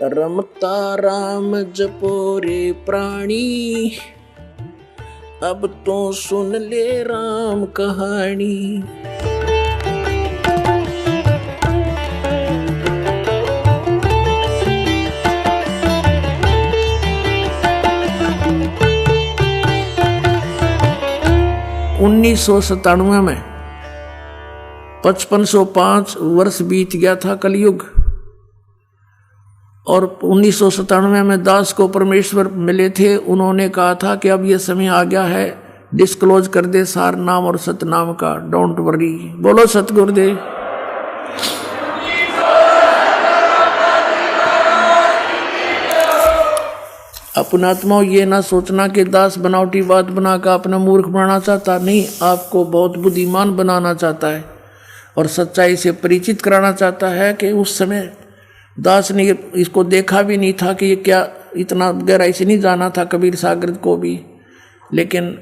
रमता राम जपो रे प्राणी, अब तो सुन ले राम कहानी। 1997 में 5505 वर्ष बीत गया था कलयुग, और 1997 में दास को परमेश्वर मिले थे। उन्होंने कहा था कि अब यह समय आ गया है, डिस्क्लोज कर दे सार नाम और सतनाम का, डोंट वरी। बोलो सतगुरुदेव। अपनात्मा ये ना सोचना कि दास बनावटी बात बनाकर अपना मूर्ख बनाना चाहता, नहीं, आपको बहुत बुद्धिमान बनाना चाहता है और सच्चाई से परिचित कराना चाहता है कि उस समय दास ने इसको देखा भी नहीं था कि ये क्या, इतना गहराई से नहीं जाना था कबीर सागर को भी, लेकिन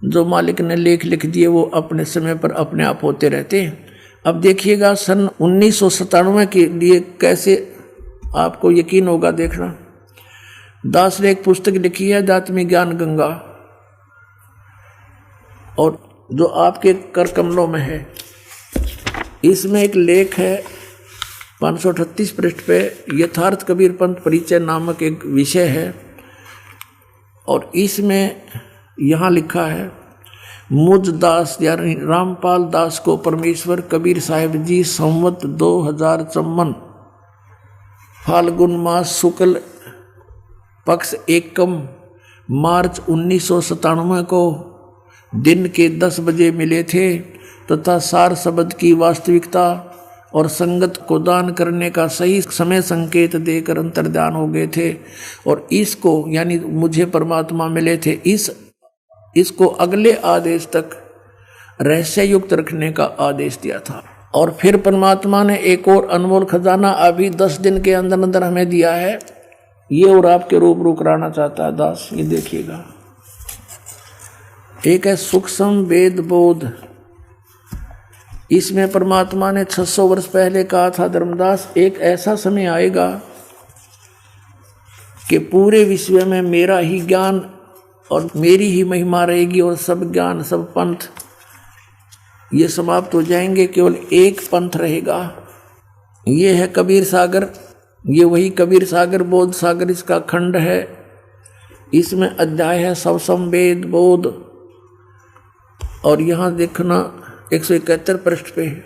जो मालिक ने लेख लिख दिए वो अपने समय पर अपने आप होते रहते हैं। अब देखिएगा सन 1997 के लिए कैसे आपको यकीन होगा, देखना। दास ने एक पुस्तक लिखी है अध्यात्मिक ज्ञान गंगा, और जो आपके कर कमलों में है, इसमें एक लेख है 538 पृष्ठ पे, यथार्थ कबीर पंथ परिचय नामक एक विषय है, और इसमें यहाँ लिखा है, मुझ दास यानी रामपाल दास को परमेश्वर कबीर साहिब जी संवत 2054 फाल्गुन मास शुक्ल पक्ष एकम मार्च 1997 को दिन के 10 बजे मिले थे, तथा सार शब्द की वास्तविकता और संगत को दान करने का सही समय संकेत देकर अंतर्ध्यान हो गए थे, और इसको यानी मुझे परमात्मा मिले थे, इसको अगले आदेश तक रहस्य युक्त रखने का आदेश दिया था। और फिर परमात्मा ने एक और अनमोल खजाना अभी 10 दिन के अंदर अंदर हमें दिया है, ये और आपके रूबरू कराना चाहता है दास। ये देखिएगा, एक है सूक्ष्म वेद बोध। इसमें परमात्मा ने 600 वर्ष पहले कहा था, धर्मदास एक ऐसा समय आएगा कि पूरे विश्व में मेरा ही ज्ञान और मेरी ही महिमा रहेगी, और सब ज्ञान सब पंथ ये समाप्त हो जाएंगे, केवल एक पंथ रहेगा। ये है कबीर सागर, ये वही कबीर सागर बोध सागर इसका खंड है। इसमें अध्याय है सवसम वेद बोध, और यहाँ देखना 171 पृष्ठ पे,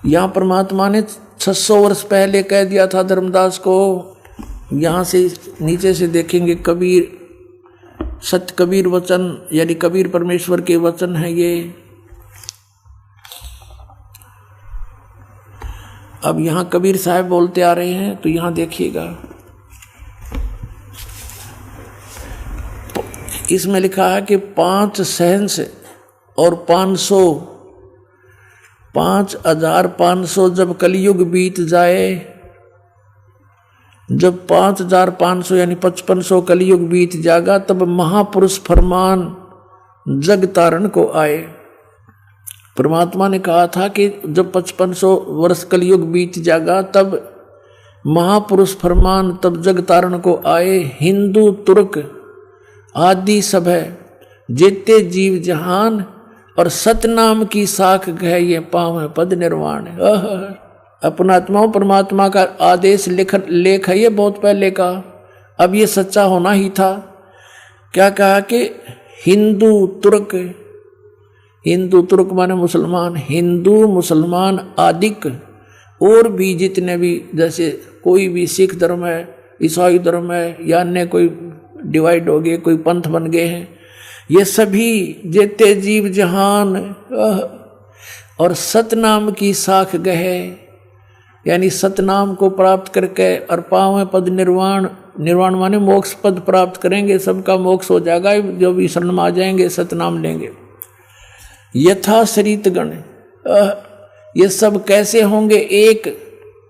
यहाँ परमात्मा ने 600 वर्ष पहले कह दिया था धर्मदास को। यहाँ से नीचे से देखेंगे, कबीर सत्य कबीर वचन यानी कबीर परमेश्वर के वचन है ये। अब यहाँ कबीर साहब बोलते आ रहे हैं, तो यहाँ देखिएगा, इसमें लिखा है कि 5 सहंस और 5500 जब कलयुग बीत जाए, जब 5500 यानी 5500 कलयुग बीत जाएगा, तब महापुरुष फरमान जग तारण को आए। परमात्मा ने कहा था कि जब 5500 वर्ष कलयुग बीत जाएगा, तब महापुरुष फरमान तब जग तारण को आए। हिंदू तुर्क आदि सब है, जेते जीव जहान, और सतनाम की साख गए ये पाँव पद निर्वाण। अपनात्मा परमात्मा का आदेश लेख है ये बहुत पहले का, अब ये सच्चा होना ही था। क्या कहा कि हिंदू तुर्क माने मुसलमान, हिंदू मुसलमान आदिक, और भी जितने भी, जैसे कोई भी सिख धर्म है, ईसाई धर्म है, या अन्य कोई डिवाइड हो गए, कोई पंथ बन गए हैं, ये सभी जेते जीव जहान और सतनाम की साख गहे, यानी सतनाम को प्राप्त करके और पावें पद निर्वाण। निर्वाण माने मोक्ष पद प्राप्त करेंगे, सबका मोक्ष हो जाएगा, जो भी शरण में आ जाएंगे सतनाम लेंगे। यथा शरीत गण, ये सब कैसे होंगे, एक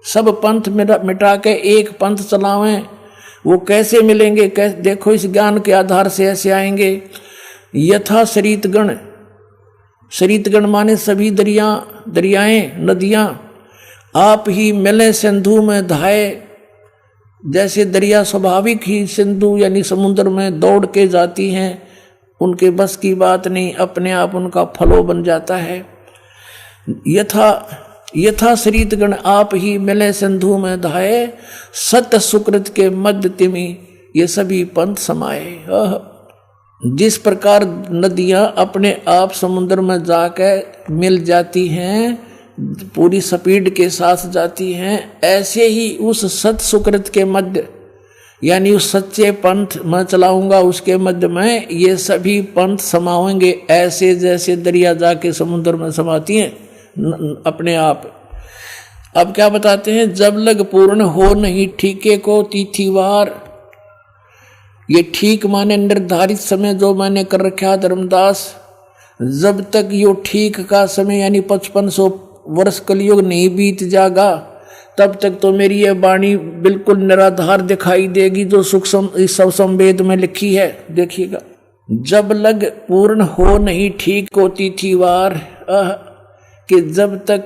सब पंथ मिटा के एक पंथ चलावें, वो कैसे मिलेंगे, कैसे? देखो इस ज्ञान के आधार से ऐसे आएंगे। यथा शरीतगण, शरीतगण माने सभी दरियाएं नदियां, आप ही मिले सिंधु में धाये, जैसे दरिया स्वाभाविक ही सिंधु यानी समुद्र में दौड़ के जाती हैं, उनके बस की बात नहीं, अपने आप उनका फलो बन जाता है। यथा श्रीतगण आप ही मिले सिंधु में धाये, सत सुकृत के मध्य तिमि ये सभी पंथ समाये। जिस प्रकार नदियां अपने आप समुद्र में जाकर मिल जाती हैं, पूरी स्पीड के साथ जाती हैं, ऐसे ही उस सत सुकृत के मध्य यानी उस सच्चे पंथ मैं चलाऊंगा उसके मध्य में ये सभी पंथ समाएंगे, ऐसे जैसे दरिया जाके समुद्र में समाती हैं अपने आप। अब क्या बताते हैं, जब लग पूर्ण हो नहीं ठीके को तिथिवार, ये ठीक माने निर्धारित समय जो मैंने कर रखा धर्मदास, जब तक यो ठीक का समय यानी 5500 वर्ष कलयुग नहीं बीत जाएगा, तब तक तो मेरी ये वाणी बिल्कुल निराधार दिखाई देगी जो सूक्ष्म इस सब संवेद में लिखी है। देखिएगा, जब लग पूर्ण हो नहीं ठीक को तिथिवार, कि जब तक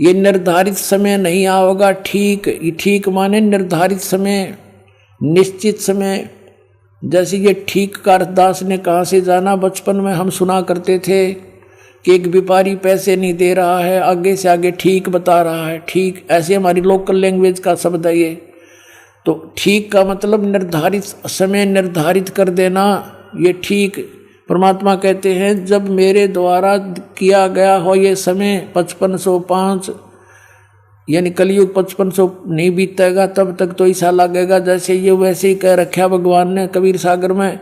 ये निर्धारित समय नहीं आओगा, ठीक माने निर्धारित समय, निश्चित समय। जैसे ये ठीक का अरदास ने कहाँ से जाना, बचपन में हम सुना करते थे कि एक व्यापारी पैसे नहीं दे रहा है, आगे से आगे ठीक बता रहा है, ठीक, ऐसे हमारी लोकल लैंग्वेज का शब्द है ये। तो ठीक का मतलब निर्धारित समय निर्धारित कर देना, ये ठीक। परमात्मा कहते हैं जब मेरे द्वारा किया गया हो ये समय 5505 यानी कलयुग 5500 नहीं बीतेगा, तब तक तो ऐसा लगेगा जैसे ये वैसे ही कह रखा भगवान ने कबीर सागर में,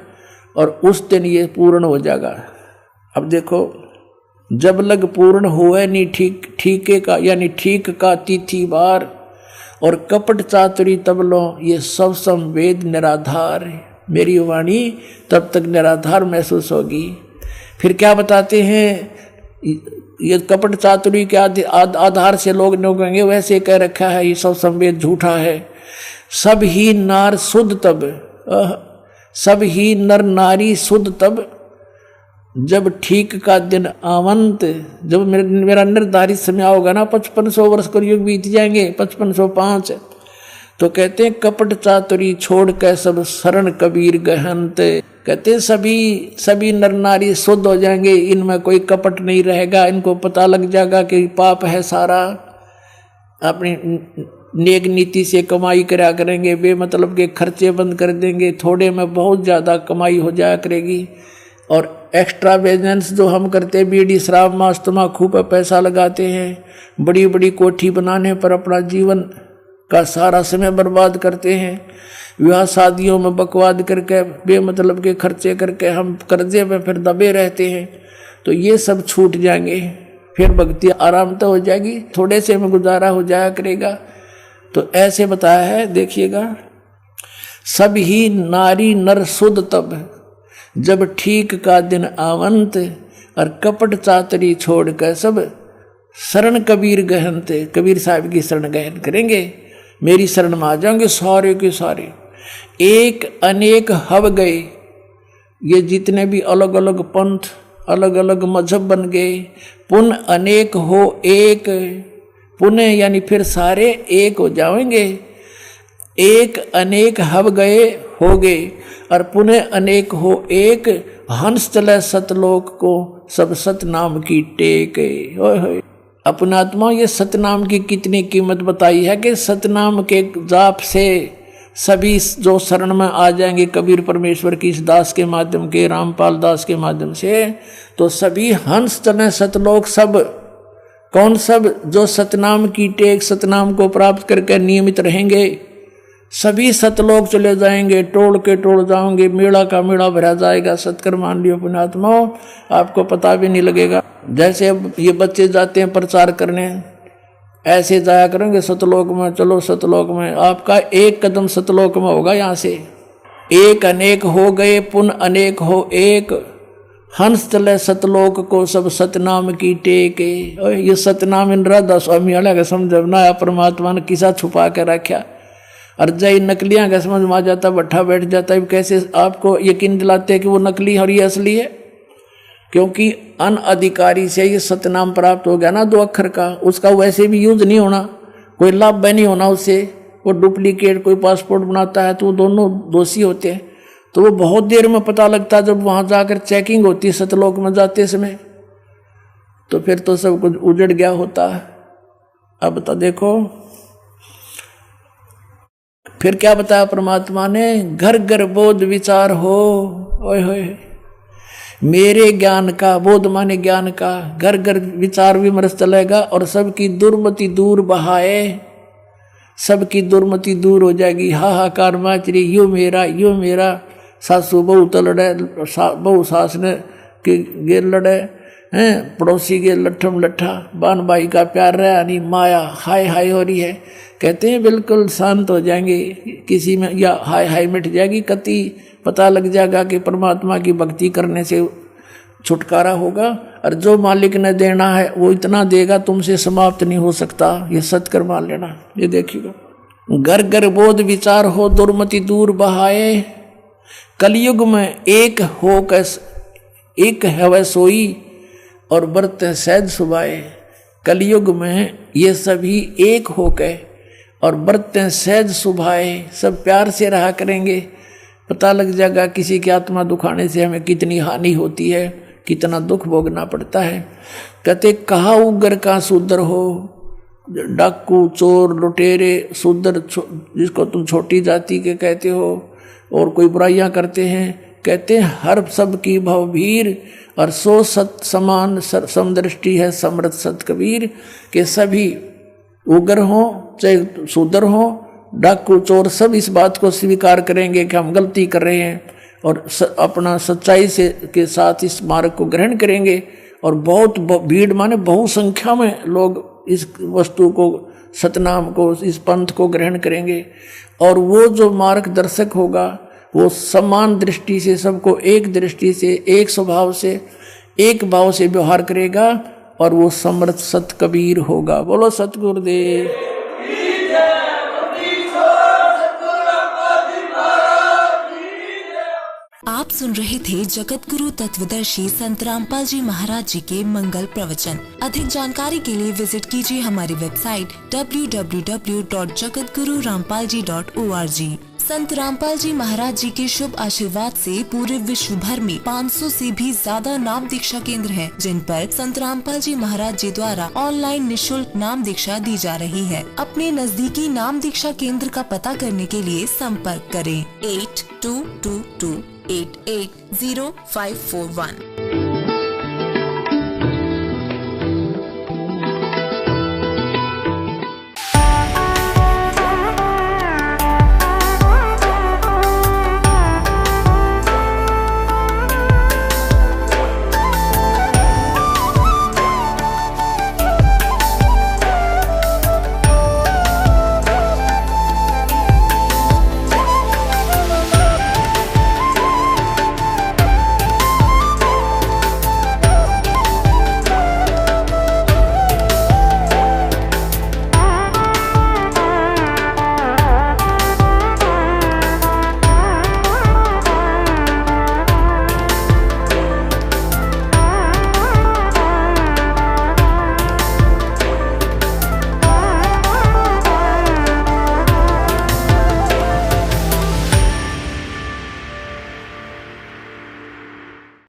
और उस दिन ये पूर्ण हो जाएगा। अब देखो, जब लग पूर्ण हुए नहीं ठीके का यानी ठीक का तिथिवार, और कपट चातुरी तब लो ये सब संवेद निराधार, मेरी वाणी तब तक निराधार महसूस होगी। फिर क्या बताते हैं, ये कपट चातुरी के आधार से लोग कहेंगे वैसे कह रखा है, ये सब संवेद झूठा है। सब ही नार शुद्ध तब, सब ही नर नारी शुद्ध तब, जब ठीक का दिन आवंत, जब मेरा निर्धारित समय होगा ना, 5500 वर्ष कलयुग बीत जाएंगे, 5505, तो कहते हैं कपट चातुरी छोड़ के सब शरण कबीर गहंत, कहते हैं सभी नर नारी शुद्ध हो जाएंगे, इनमें कोई कपट नहीं रहेगा, इनको पता लग जाएगा कि पाप है सारा, अपनी नेक नीति से कमाई करा करेंगे, बेमतलब के खर्चे बंद कर देंगे, थोड़े में बहुत ज़्यादा कमाई हो जाया करेगी। और एक्स्ट्रा बिजनेस जो हम करते हैं, बीड़ी शराब मांस तम्बाकू पर पैसा लगाते हैं, बड़ी बड़ी कोठी बनाने पर अपना जीवन का सारा समय बर्बाद करते हैं, विवाह शादियों में बकवाद करके बेमतलब के खर्चे करके हम कर्जे में फिर दबे रहते हैं, तो ये सब छूट जाएंगे, फिर भक्ति आराम तो हो जाएगी, थोड़े से में गुजारा हो जाया करेगा। तो ऐसे बताया है, देखिएगा, सब ही नारी नर शुद्ध तब, जब ठीक का दिन आवंत, और कपट चातरी छोड़ कर सब शरण कबीर गहनते, कबीर साहब की शरण गहन करेंगे, मेरी शरण में आ जाएंगे सारे के सारे। एक अनेक हव गए, ये जितने भी अलग अलग पंथ अलग अलग मजहब बन गए, पुन अनेक हो एक, पुनः यानी फिर सारे एक हो जाएंगे। एक अनेक हव गए हो गए, और पुनः अनेक हो एक, हंस चले सतलोक को सब सतनाम की टेक। अपनात्मा, ये सतनाम की कितनी कीमत बताई है कि सतनाम के जाप से सभी जो शरण में आ जाएंगे कबीर परमेश्वर की इस दास के माध्यम के, रामपाल दास के माध्यम से, तो सभी हंस चले सतलोक, सब कौन, सब जो सतनाम की टेक, सतनाम को प्राप्त करके नियमित रहेंगे, सभी सतलोक चले जाएंगे, टोल के टोल जाओगे, मेला का मेला भरा जाएगा। सत्कर मान लियो पुण्यात्माओं, आपको पता भी नहीं लगेगा। जैसे अब ये बच्चे जाते हैं प्रचार करने, ऐसे जाया करेंगे सतलोक में, चलो सतलोक में, आपका एक कदम सतलोक में होगा। यहाँ से एक अनेक हो गए, पुन अनेक हो एक, हंस चले सतलोक को सब सतनाम की टेक। ये सतनाम इन राधा स्वामी वाला का समझना, परमात्मा ने किसा छुपा के रखा, और जय नकलियां का समझ में आ जाता, बैठा बैठ जाता है। कैसे आपको यकीन दिलाते हैं कि वो नकली और ये असली है? क्योंकि अनअधिकारी से ये सतनाम प्राप्त हो गया ना 2 अक्षर का, उसका वैसे भी यूज नहीं होना, कोई लाभ नहीं होना उससे। वो डुप्लीकेट कोई पासपोर्ट बनाता है तो वो दोनों दोषी होते हैं। तो वो बहुत देर में पता लगता है जब वहां जाकर चेकिंग होती है सतलोक में जाते समय, तो फिर तो सब कुछ उजड़ गया होता है। अब तो देखो फिर क्या बताया परमात्मा ने, घर घर बोध विचार हो, ओए होए मेरे ज्ञान का, बोध माने ज्ञान का, घर घर विचार विमर्श चलेगा और सबकी दुर्मति दूर बहाए, सबकी दुर्मति दूर हो जाएगी। हाहाकार माचरी यो मेरा, सासू बहू तो लड़े, बहू सास ने के गे लड़े हैं, पड़ोसी के लट्ठम लट्ठा, बान भाई का प्यार रहा नहीं, माया हाय हाय हो रही है। कहते हैं बिल्कुल शांत हो जाएंगे, किसी में या हाय हाय मिट जाएगी, कति पता लग जाएगा कि परमात्मा की भक्ति करने से छुटकारा होगा। और जो मालिक ने देना है वो इतना देगा, तुमसे समाप्त नहीं हो सकता, ये सत्कर मान लेना। ये देखिएगा, घर घर बोध विचार हो, दुर्मति दूर बहाए, कलयुग में एक हो कैस एक है वह सोई और बरते सहज सुभाए। कलयुग में ये सभी एक हो गए और बरते सहज सुभाए, सब प्यार से रहा करेंगे। पता लग जाएगा किसी की आत्मा दुखाने से हमें कितनी हानि होती है, कितना दुख भोगना पड़ता है। कहते कहा उग्र का शूद्र हो, डाकू चोर लुटेरे शूद्र जिसको तुम छोटी जाति के कहते हो और कोई बुराइयां करते हैं, कहते हैं हर सब की भवभीर और सो सत समान समदृष्टि है समृत सत कबीर। के सभी उग्र हो चाहे शूद्र हो, डाकू चोर, सब इस बात को स्वीकार करेंगे कि हम गलती कर रहे हैं और अपना सच्चाई से के साथ इस मार्ग को ग्रहण करेंगे। और बहुत भीड़ माने बहुसंख्या में लोग इस वस्तु को, सतनाम को, इस पंथ को ग्रहण करेंगे। और वो जो मार्गदर्शक होगा वो समान दृष्टि से, सबको एक दृष्टि से, एक स्वभाव से, एक भाव से व्यवहार करेगा और वो समर्थ सत कबीर होगा। बोलो सतगुरुदेव। आप सुन रहे थे जगत गुरु तत्वदर्शी संत रामपाल जी महाराज जी के मंगल प्रवचन। अधिक जानकारी के लिए विजिट कीजिए हमारी वेबसाइट www.jagatgururampalji.org। संत रामपाल जी महाराज जी के शुभ आशीर्वाद से पूरे विश्व भर में 500 से भी ज्यादा नाम दीक्षा केंद्र हैं, जिन पर संत रामपाल जी महाराज जी द्वारा ऑनलाइन निशुल्क नाम दीक्षा दी जा रही है। अपने नजदीकी नाम दीक्षा केंद्र का पता करने के लिए संपर्क करें 8222880541।